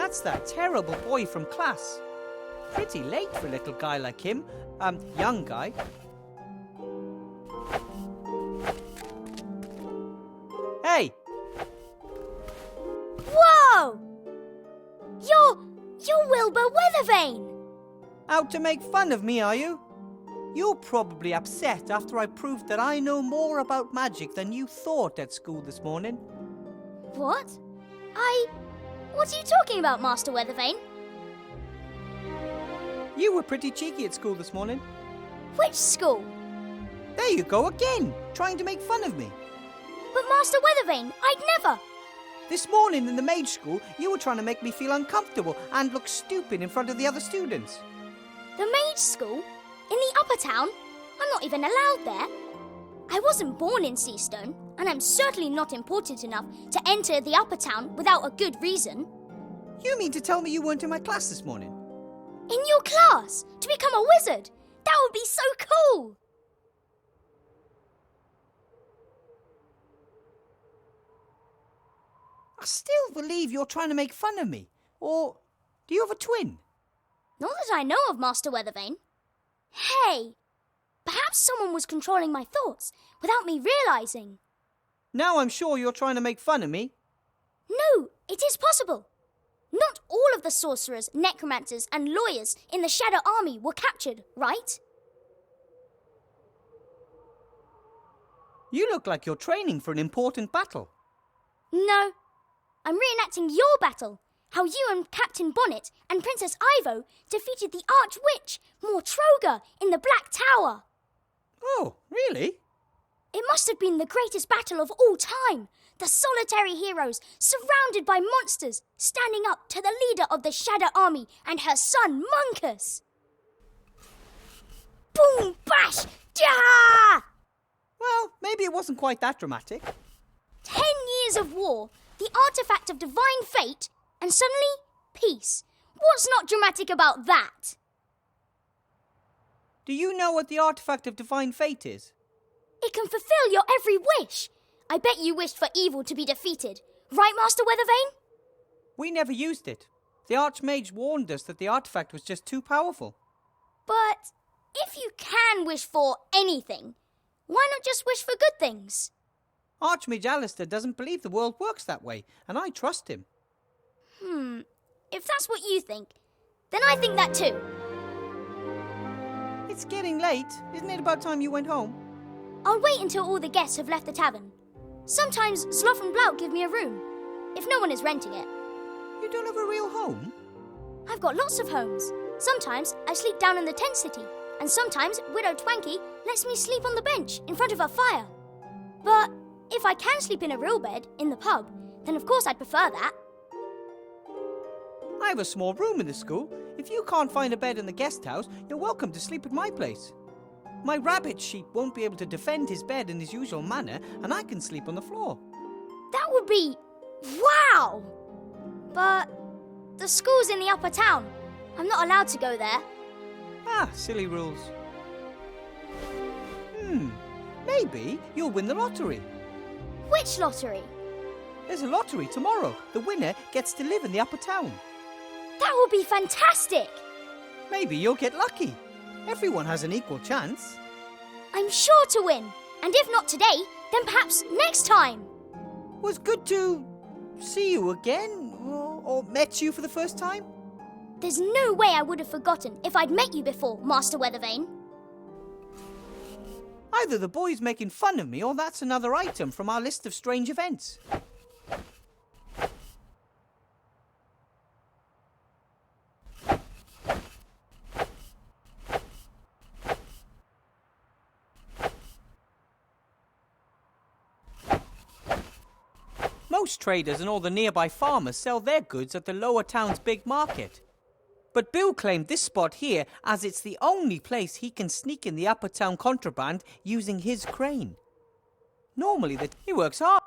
That's that terrible boy from class. Pretty late for a little guy like him. Young guy. Hey! Whoa! You're Wilbur Weathervane! Out to make fun of me, are you? You're probably upset after I proved that I know more about magic than you thought at school this morning. What? What are you talking about, Master Weathervane? You were pretty cheeky at school this morning. Which school? There you go again, trying to make fun of me. But Master Weathervane, I'd never! This morning in the mage school, you were trying to make me feel uncomfortable and look stupid in front of the other students. The mage school? In the upper town? I'm not even allowed there. I wasn't born in Seastone, and I'm certainly not important enough to enter the upper town without a good reason. You mean to tell me you weren't in my class this morning? In your class? To become a wizard? That would be so cool! I still believe you're trying to make fun of me. Or do you have a twin? Not that I know of, Master Weathervane. Hey! Perhaps someone was controlling my thoughts without me realising. Now I'm sure you're trying to make fun of me. No, it is possible. Not all of the sorcerers, necromancers and lawyers in the Shadow Army were captured, right? You look like you're training for an important battle. No. I'm reenacting your battle. How you and Captain Bonnet and Princess Ivo defeated the Archwitch, Mortroga, in the Black Tower. Oh, really? It must have been the greatest battle of all time. The solitary heroes, surrounded by monsters, standing up to the leader of the Shadow Army and her son, Munkus. Boom, bash, ja! Well, maybe it wasn't quite that dramatic. 10 years of war, the artifact of divine fate, and suddenly, peace. What's not dramatic about that? Do you know what the artifact of divine fate is? It can fulfill your every wish. I bet you wished for evil to be defeated. Right, Master Weathervane? We never used it. The Archmage warned us that the artifact was just too powerful. But if you can wish for anything, why not just wish for good things? Archmage Alistair doesn't believe the world works that way, and I trust him. If that's what you think, then I think that too. It's getting late. Isn't it about time you went home? I'll wait until all the guests have left the tavern. Sometimes Sloth and Blout give me a room, if no one is renting it. You don't have a real home? I've got lots of homes. Sometimes I sleep down in the tent city, and sometimes Widow Twanky lets me sleep on the bench in front of her fire. But if I can sleep in a real bed in the pub, then of course I'd prefer that. I have a small room in the school. If you can't find a bed in the guest house, you're welcome to sleep at my place. My rabbit sheep won't be able to defend his bed in his usual manner, and I can sleep on the floor. That would be... wow! But the school's in the upper town. I'm not allowed to go there. Ah, silly rules. Maybe you'll win the lottery. Which lottery? There's a lottery tomorrow. The winner gets to live in the upper town. That would be fantastic! Maybe you'll get lucky. Everyone has an equal chance. I'm sure to win. And if not today, then perhaps next time. Was good to see you again, or met you for the first time. There's no way I would have forgotten if I'd met you before, Master Weathervane. Either the boy's making fun of me, or that's another item from our list of strange events. Most traders and all the nearby farmers sell their goods at the lower town's big market. But Bill claimed this spot here as it's the only place he can sneak in the upper town contraband using his crane. Normally he works hard.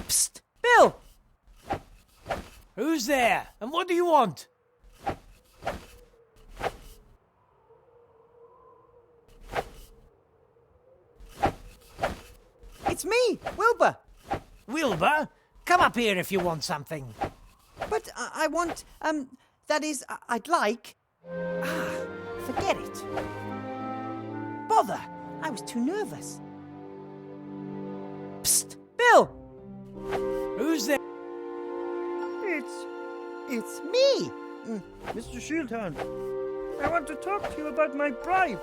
Psst! Bill! Who's there? And what do you want? It's me, Wilbur. Wilbur, come up here if you want something. But I want, that is, I'd like... forget it. Bother, I was too nervous. Psst, Bill! Who's there? It's me! Mr. Shieldhand, I want to talk to you about my bribe.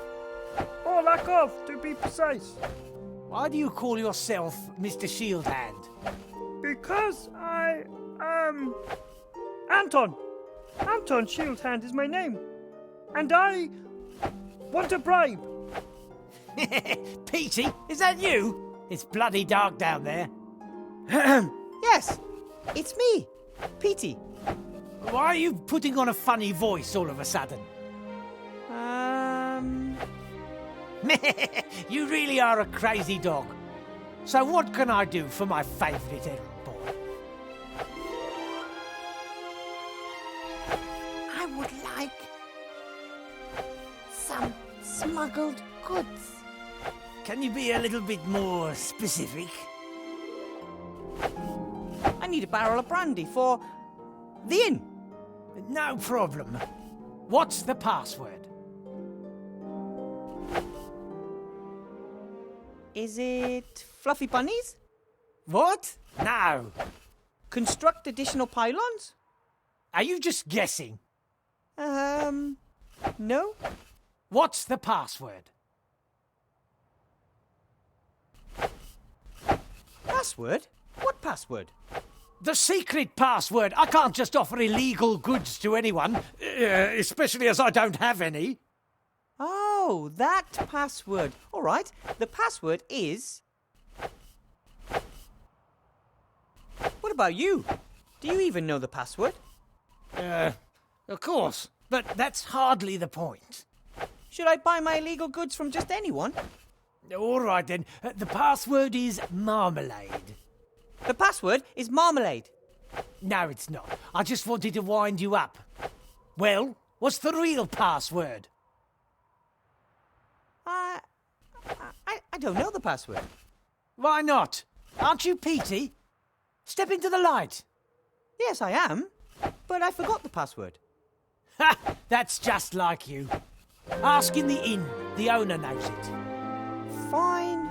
Or lack of, to be precise. Why do you call yourself Mr. Shieldhand? Because I am... Anton. Anton Shieldhand is my name. And I want a bribe. Petey, is that you? It's bloody dark down there. Yes, it's me, Petey. Why are you putting on a funny voice all of a sudden? You really are a crazy dog. So what can I do for my favourite errand boy? I would like some smuggled goods. Can you be a little bit more specific? I need a barrel of brandy for the inn. No problem. What's the password? Is it fluffy bunnies? What? No. Construct additional pylons? Are you just guessing? No. What's the password? Password? What password? The secret password. I can't just offer illegal goods to anyone, especially as I don't have any. Oh, that password. All right. The password is... What about you? Do you even know the password? Of course, but that's hardly the point. Should I buy my illegal goods from just anyone? All right then. The password is marmalade. The password is marmalade. No, it's not. I just wanted to wind you up. Well, what's the real password? I don't know the password. Why not? Aren't you Petey? Step into the light. Yes, I am. But I forgot the password. Ha! That's just like you. Ask in the inn. The owner knows it. Fine.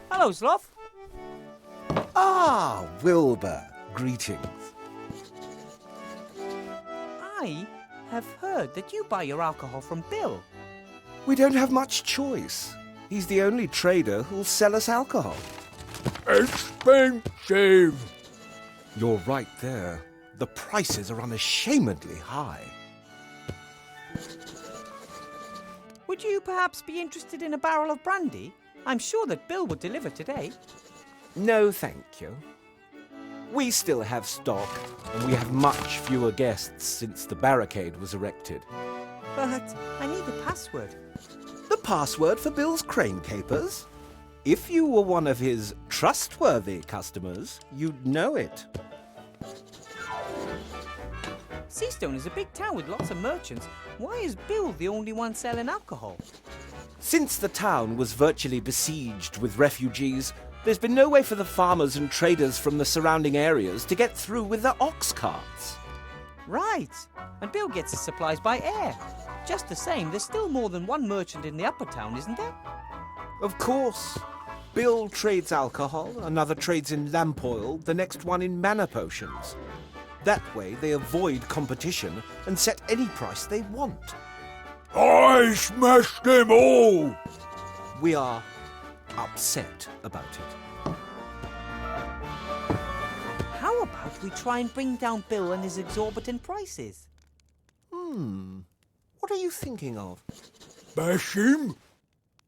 Hello, Sloth. Ah, Wilbur. Greetings. I have heard that you buy your alcohol from Bill. We don't have much choice. He's the only trader who'll sell us alcohol. Expensive! You're right there. The prices are unashamedly high. Would you perhaps be interested in a barrel of brandy? I'm sure that Bill would deliver today. No, thank you. We still have stock, and we have much fewer guests since the barricade was erected. But I need the password. The password for Bill's crane capers? If you were one of his trustworthy customers, you'd know it. Seastone is a big town with lots of merchants. Why is Bill the only one selling alcohol? Since the town was virtually besieged with refugees, there's been no way for the farmers and traders from the surrounding areas to get through with their ox carts. Right. And Bill gets his supplies by air. Just the same, there's still more than one merchant in the upper town, isn't there? Of course. Bill trades alcohol, another trades in lamp oil, the next one in mana potions. That way they avoid competition and set any price they want. I smashed them all! We are upset about it. How about we try and bring down Bill and his exorbitant prices? What are you thinking of? Bash him?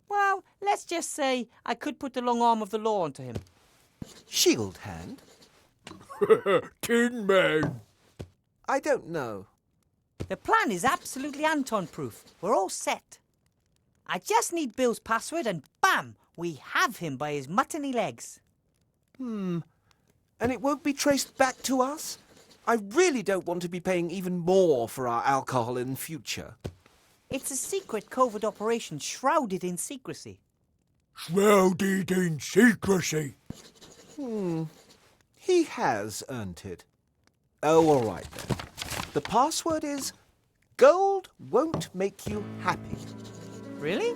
Well, let's just say I could put the long arm of the law onto him. Shield hand? Tin Man. I don't know. The plan is absolutely Anton-proof. We're all set. I just need Bill's password and bam! We have him by his muttony legs. And it won't be traced back to us? I really don't want to be paying even more for our alcohol in future. It's a secret covert operation shrouded in secrecy. Shrouded in secrecy. He has earned it. Oh, all right then. The password is gold won't make you happy. Really?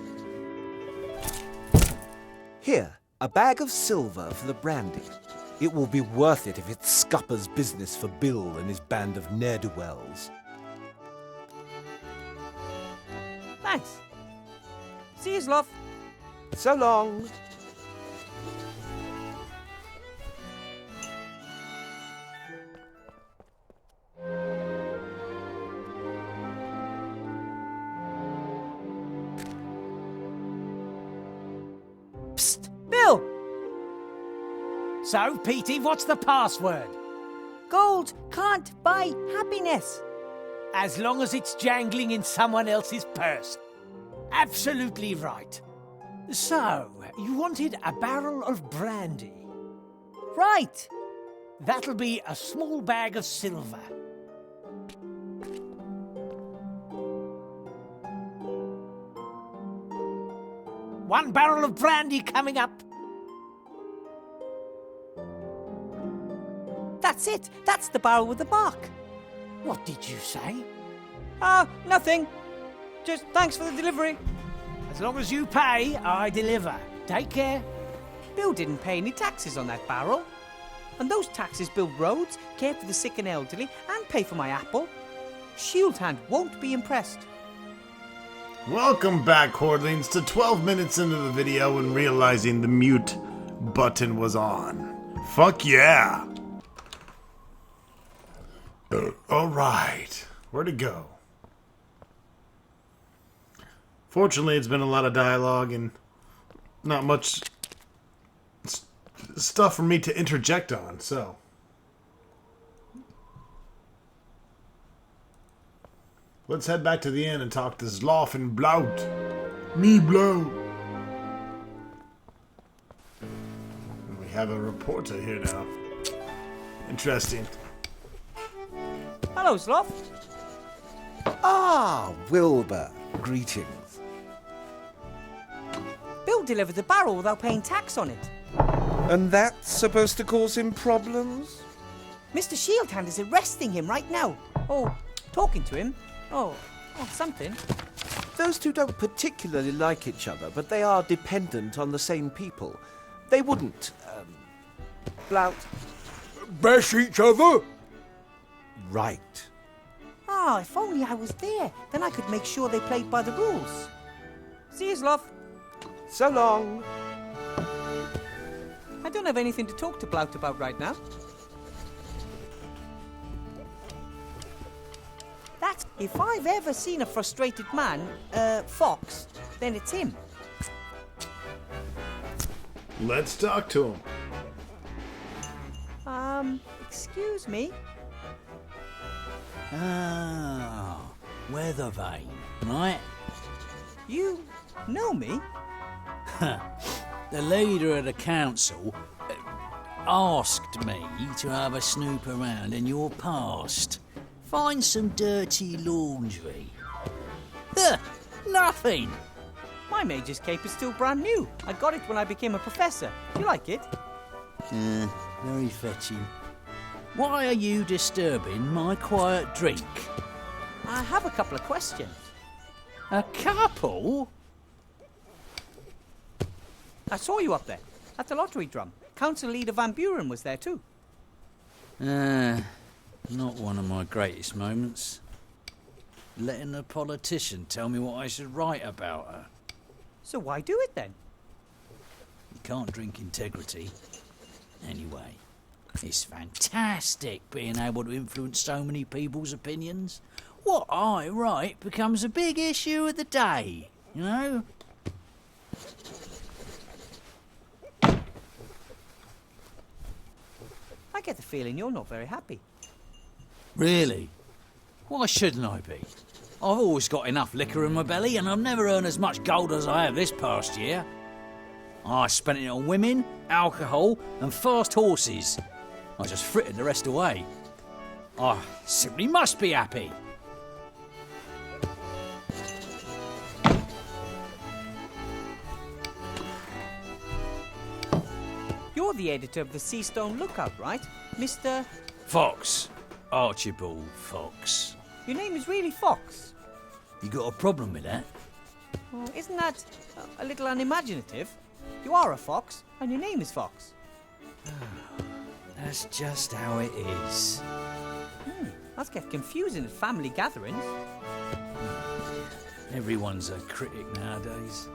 Here, a bag of silver for the brandy. It will be worth it if it scuppers business for Bill and his band of ne'er-do-wells. Thanks. See you, love. So long. Psst, Bill! So, Petey, what's the password? Gold can't buy happiness. As long as it's jangling in someone else's purse. Absolutely right. So, you wanted a barrel of brandy. Right. That'll be a small bag of silver. One barrel of brandy coming up. That's it. That's the barrel with the bark. What did you say? Nothing. Just thanks for the delivery. As long as you pay, I deliver. Take care. Bill didn't pay any taxes on that barrel. And those taxes build roads, care for the sick and elderly, and pay for my apple. Shield Hand won't be impressed. Welcome back, Hordlings, to 12 minutes into the video and realizing the mute button was on. Fuck yeah! Alright, where'd it go? Fortunately, it's been a lot of dialogue and not much stuff for me to interject on, so... Let's head back to the inn and talk to Zloff and Blout. Me Blout. We have a reporter here now. Interesting. Hello, Sloth. Ah, Wilbur. Greetings. Bill delivered the barrel without paying tax on it. And that's supposed to cause him problems? Mr. Shield Hand is arresting him right now. Or talking to him. Oh, something. Those two don't particularly like each other, but they are dependent on the same people. They wouldn't, Blout. Bash each other? Right. If only I was there. Then I could make sure they played by the rules. See you, Sloth. So long. I don't have anything to talk to Blout about right now. If I've ever seen a frustrated man, Fox, then it's him. Let's talk to him. Excuse me? Weathervane, right? You know me? The leader of the council asked me to have a snoop around in your past. Find some dirty laundry. Nothing. My Major's cape is still brand new. I got it when I became a professor. Do you like it? Very fetching. Why are you disturbing my quiet drink? I have a couple of questions. A couple? I saw you up there, at the lottery drum. Council leader Van Buren was there too. Not one of my greatest moments. Letting a politician tell me what I should write about her. So why do it then? You can't drink integrity. Anyway, it's fantastic being able to influence so many people's opinions. What I write becomes a big issue of the day, you know? I get the feeling you're not very happy. Really? Why shouldn't I be? I've always got enough liquor in my belly and I've never earned as much gold as I have this past year. I spent it on women, alcohol and fast horses. I just frittered the rest away. I simply must be happy. You're the editor of the Seastone Lookout, right? Mr. Fox. Archibald Fox. Your name is really Fox. You got a problem with that? Well, isn't that a little unimaginative? You are a fox, and your name is Fox. That's just how it is. Must get confusing at family gatherings. Everyone's a critic nowadays.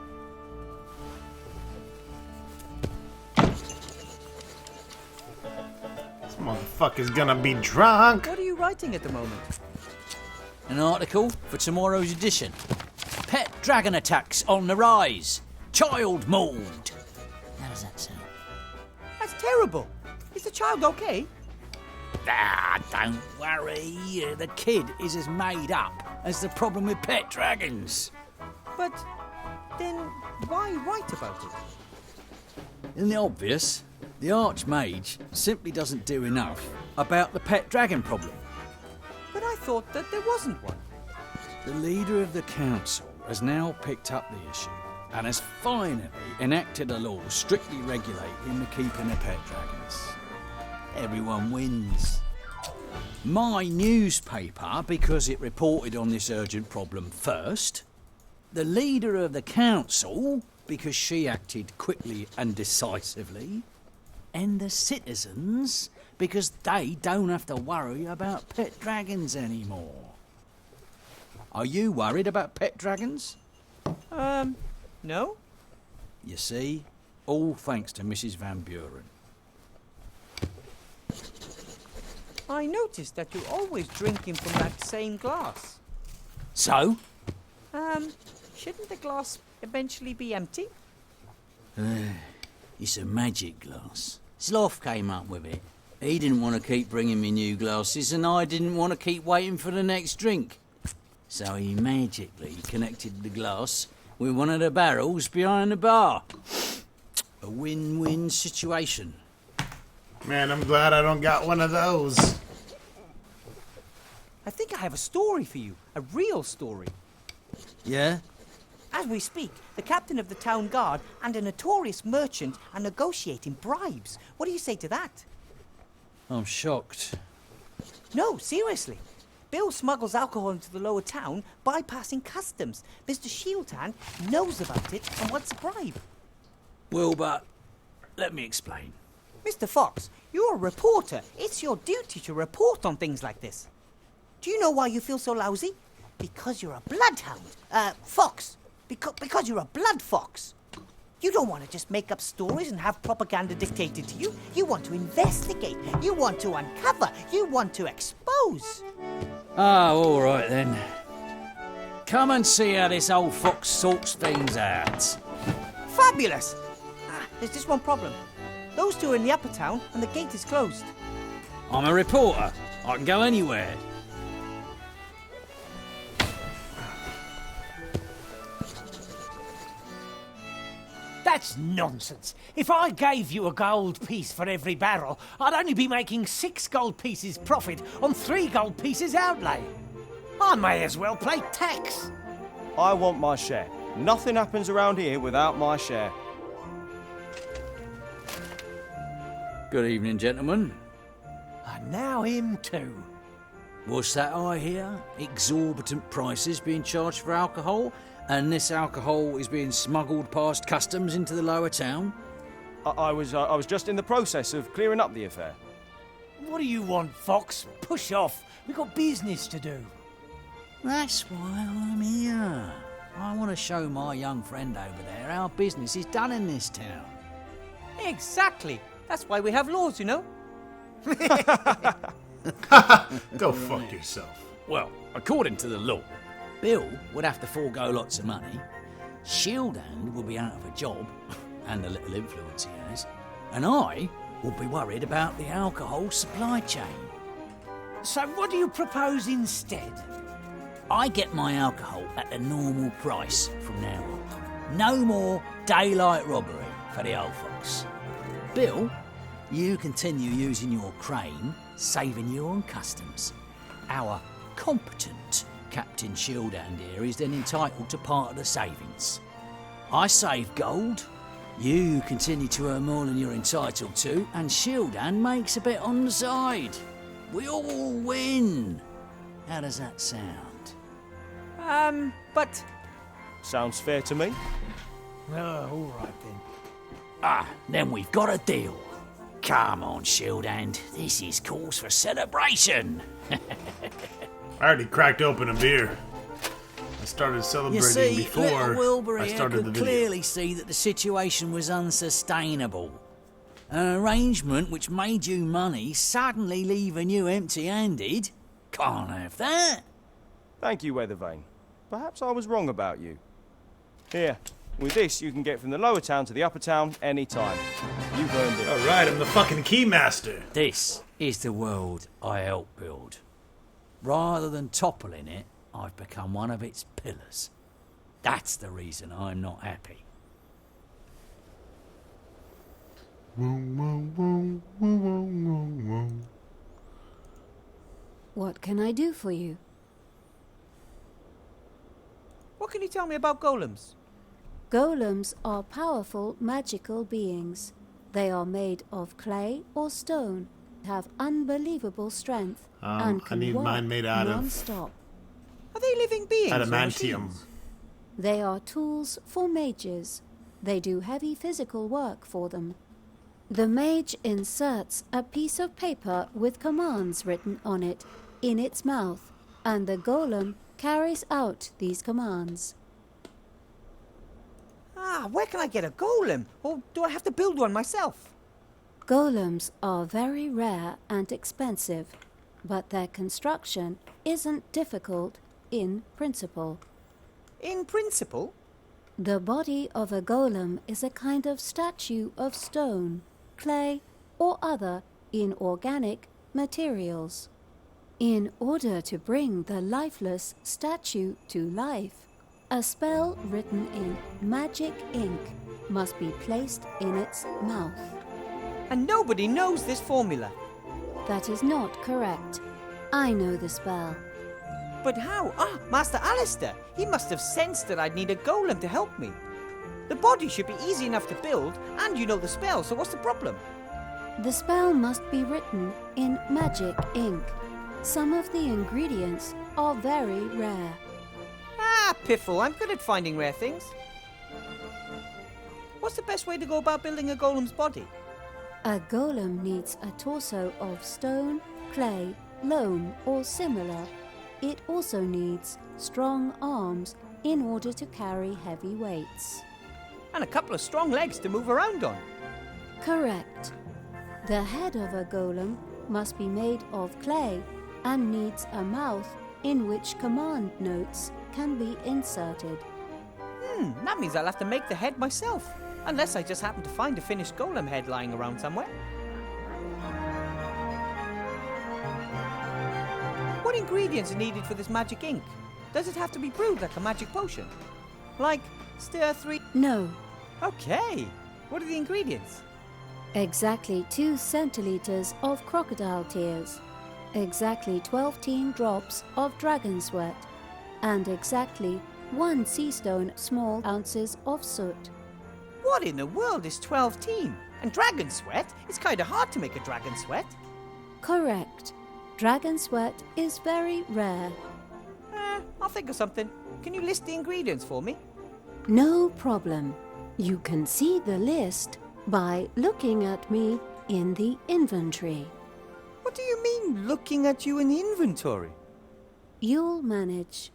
This motherfucker's gonna be drunk. What are you writing at the moment? An article for tomorrow's edition. Pet dragon attacks on the rise. Child mauled. How does that sound? That's terrible. Is the child okay? Ah, don't worry. The kid is as made up as the problem with pet dragons. But then why write about it? Isn't it obvious? The Archmage simply doesn't do enough about the pet dragon problem. But I thought that there wasn't one. The leader of the council has now picked up the issue and has finally enacted a law strictly regulating the keeping of pet dragons. Everyone wins. My newspaper, because it reported on this urgent problem first. The leader of the council, because she acted quickly and decisively. And the citizens, because they don't have to worry about pet dragons anymore. Are you worried about pet dragons? No? You see, all thanks to Mrs. Van Buren. I noticed that you're always drinking from that same glass. So? Shouldn't the glass eventually be empty? It's a magic glass. Sloth came up with it. He didn't want to keep bringing me new glasses, and I didn't want to keep waiting for the next drink. So he magically connected the glass with one of the barrels behind the bar. A win-win situation. Man, I'm glad I don't got one of those. I think I have a story for you. A real story. Yeah? As we speak, the captain of the town guard and a notorious merchant are negotiating bribes. What do you say to that? I'm shocked. No, seriously. Bill smuggles alcohol into the lower town, bypassing customs. Mr. Shieldhand knows about it and wants a bribe. Well, but let me explain. Mr. Fox, you're a reporter. It's your duty to report on things like this. Do you know why you feel so lousy? Because you're a bloodhound. Fox. Because you're a blood fox. You don't want to just make up stories and have propaganda dictated to you. You want to investigate. You want to uncover. You want to expose. Ah, all right then. Come and see how this old fox sorts things out. Fabulous! There's just one problem. Those two are in the upper town and the gate is closed. I'm a reporter. I can go anywhere. That's nonsense. If I gave you a gold piece for every barrel, I'd only be making 6 gold pieces profit on 3 gold pieces outlay. I may as well pay tax. I want my share. Nothing happens around here without my share. Good evening, gentlemen. And now him too. What's that I hear? Exorbitant prices being charged for alcohol, and this alcohol is being smuggled past customs into the lower town? I was just in the process of clearing up the affair. What do you want, Fox? Push off. We've got business to do. That's why I'm here. I want to show my young friend over there how business is done in this town. Exactly. That's why we have laws, you know. Go fuck yourself. Well, according to the law, Bill would have to forego lots of money, Shieldhand will be out of a job, and the little influence he has, and I will be worried about the alcohol supply chain. So what do you propose instead? I get my alcohol at the normal price from now on. No more daylight robbery for the old fox. Bill, You continue using your crane, saving you on customs. Our competent Captain Shieldhand here is then entitled to part of the savings. I save gold, you continue to earn more than you're entitled to, and Shieldhand makes a bit on the side. We all win. How does that sound? But Sounds fair to me. Oh, all right then. Ah, then we've got a deal. Come on, Shieldhand. This is cause for celebration. I already cracked open a beer. I started You celebrating see, before little Wilbury I here started the could video. clearly see that the situation was unsustainable. An arrangement which made you money suddenly leaving you empty-handed? Can't have that. Thank you, Weathervane. Perhaps I was wrong about you. Here, with this you can get from the lower town to the upper town any time. You've earned it. All right, I'm the fucking keymaster. This is the world I helped build. Rather than toppling it, I've become one of its pillars. That's the reason I'm not happy. What can I do for you? what can you tell me about golems? Golems are powerful magical beings. They are made of clay or stone, have unbelievable strength, and I can need work mine made out of non-stop. Are they living beings or adamantium. machines? They are tools for mages. They do heavy physical work for them. The mage inserts a piece of paper with commands written on it in its mouth, and the golem carries out these commands. Where can I get a golem? Or do I have to build one myself? Golems are very rare and expensive, but their construction isn't difficult in principle. In principle? The body of a golem is a kind of statue of stone, clay, or other inorganic materials. In order to bring the lifeless statue to life, a spell written in magic ink must be placed in its mouth. And nobody knows this formula. That is not correct. I know the spell. But how? Master Alistair. He must have sensed that I'd need a golem to help me. The body should be easy enough to build, and you know the spell, so what's the problem? The spell must be written in magic ink. Some of the ingredients are very rare. Piffle, I'm good at finding rare things. What's the best way to go about building a golem's body? A golem needs a torso of stone, clay, loam, or similar. It also needs strong arms in order to carry heavy weights. And a couple of strong legs to move around on. Correct. The head of a golem must be made of clay and needs a mouth in which command notes can be inserted. That means I'll have to make the head myself. Unless I just happen to find a finished golem head lying around somewhere. What ingredients are needed for this magic ink? Does it have to be brewed like a magic potion? Like, stir 3... No, Okay. What are the ingredients? exactly 2 centiliters of crocodile tears, exactly 12 drops of dragon sweat, and exactly 1 sea stone small ounces of soot. What in the world is 12 teen? And dragon sweat? It's kinda hard to make a dragon sweat. Correct. Dragon sweat is very rare. I'll think of something. Can you list the ingredients for me? No problem. You can see the list by looking at me in the inventory. What do you mean, looking at you in the inventory? You'll manage.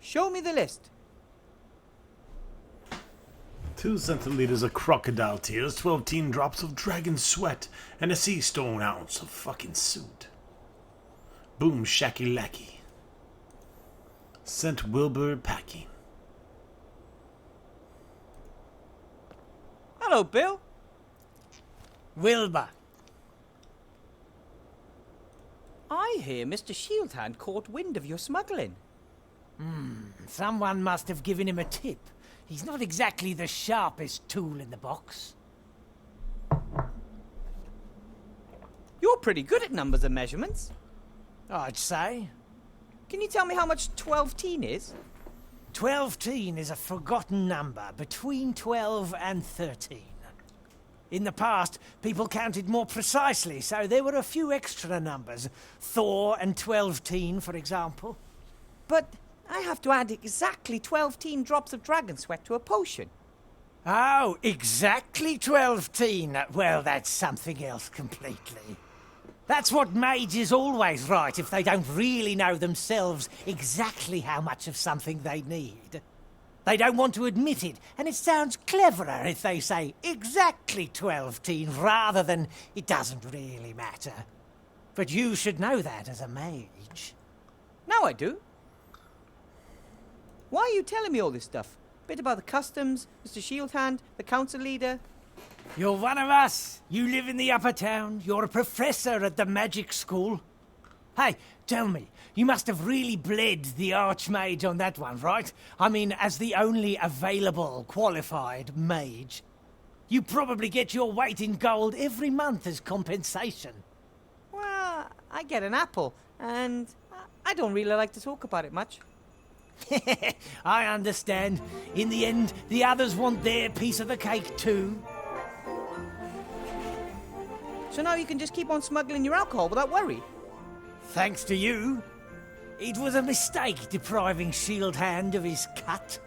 Show me the list. 2 centiliters of crocodile tears, 12 drops of dragon sweat, and a sea stone ounce of fucking soot. Boom shacky lacky. Sent Wilbur packing. Hello, Bill. Wilbur. I hear Mr. Shieldhand caught wind of your smuggling. Someone must have given him a tip. He's not exactly the sharpest tool in the box. pretty good at numbers and measurements. I'd say. Can you tell me how much 12-teen is? 12-teen is a forgotten number between 12 and 13. In the past, people counted more precisely, so there were a few extra numbers. Thor and 12-teen, for example. But I have to add exactly 12-teen drops of dragon sweat to a potion. Oh, exactly 12-teen. Well, that's something else completely. That's what mages always write if they don't really know themselves exactly how much of something they need. They don't want to admit it, and it sounds cleverer if they say exactly 12-teen rather than it doesn't really matter. But you should know that as a mage. Now I do. Why are you telling me all this stuff? Bit about the customs, Mr. Shieldhand, the council leader. You're one of us. You live in the upper town. You're a professor at the magic school. Hey, tell me, you must have really bled the Archmage on that one, right? I mean, as the only available qualified mage. You probably get your weight in gold every month as compensation. Well, I get an apple, and I don't really like to talk about it much. I understand. In the end, the others want their piece of the cake too. So now you can just keep on smuggling your alcohol without worry? Thanks to you. It was a mistake depriving Shieldhand of his cut.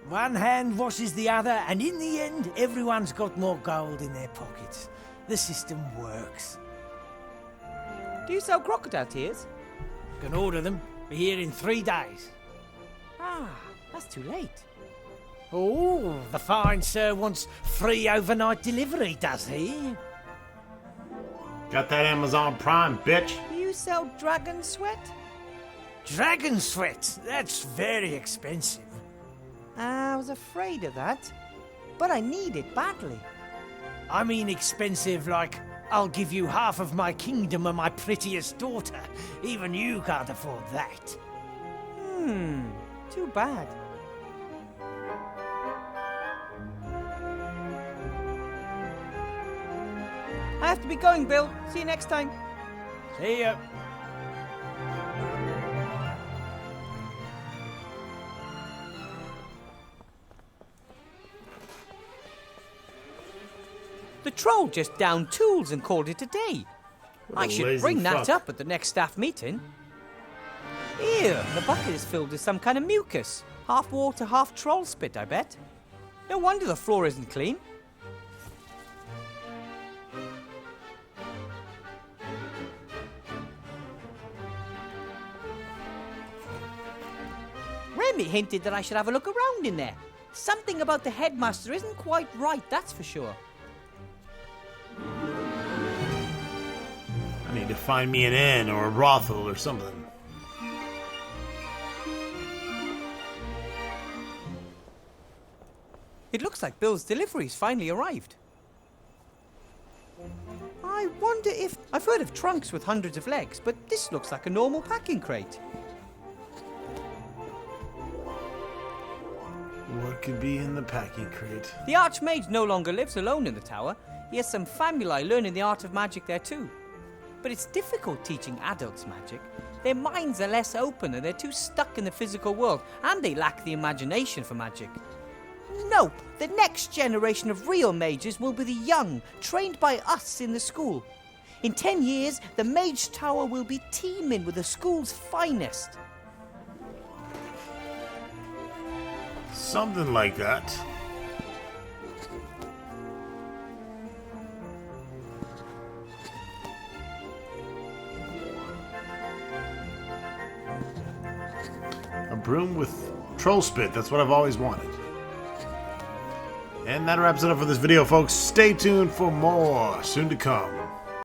One hand washes the other, and in the end, everyone's got more gold in their pockets. The system works. Do you sell crocodile tears? Can order them. Be here in 3 days. Ah, that's too late. Oh, the fine sir wants free overnight delivery, does he? Got that Amazon Prime, bitch. Do you sell dragon sweat? Dragon sweat? That's very expensive. I was afraid of that, but I need it badly. I mean expensive like, I'll give you half of my kingdom and my prettiest daughter. Even you can't afford that. Too bad. I have to be going, Bill. See you next time. See ya. The troll just downed tools and called it a day. I should bring that up at the next staff meeting. Ew, the bucket is filled with some kind of mucus. Half water, half troll spit, I bet. No wonder the floor isn't clean. Remy hinted that I should have a look around in there. Something about the headmaster isn't quite right, that's for sure. I need to find me an inn or a brothel or something. It looks like Bill's delivery's finally arrived. I wonder if... I've heard of trunks with hundreds of legs, but this looks like a normal packing crate. What could be in the packing crate? The Archmage no longer lives alone in the tower. He has some family learning the art of magic there too. But it's difficult teaching adults magic. Their minds are less open and they're too stuck in the physical world, and they lack the imagination for magic. No, the next generation of real mages will be the young, trained by us in the school. In 10 years, the Mage Tower will be teeming with the school's finest. Something like that. A broom with troll spit, that's what I've always wanted. And that wraps it up for this video, folks. Stay tuned for more soon to come.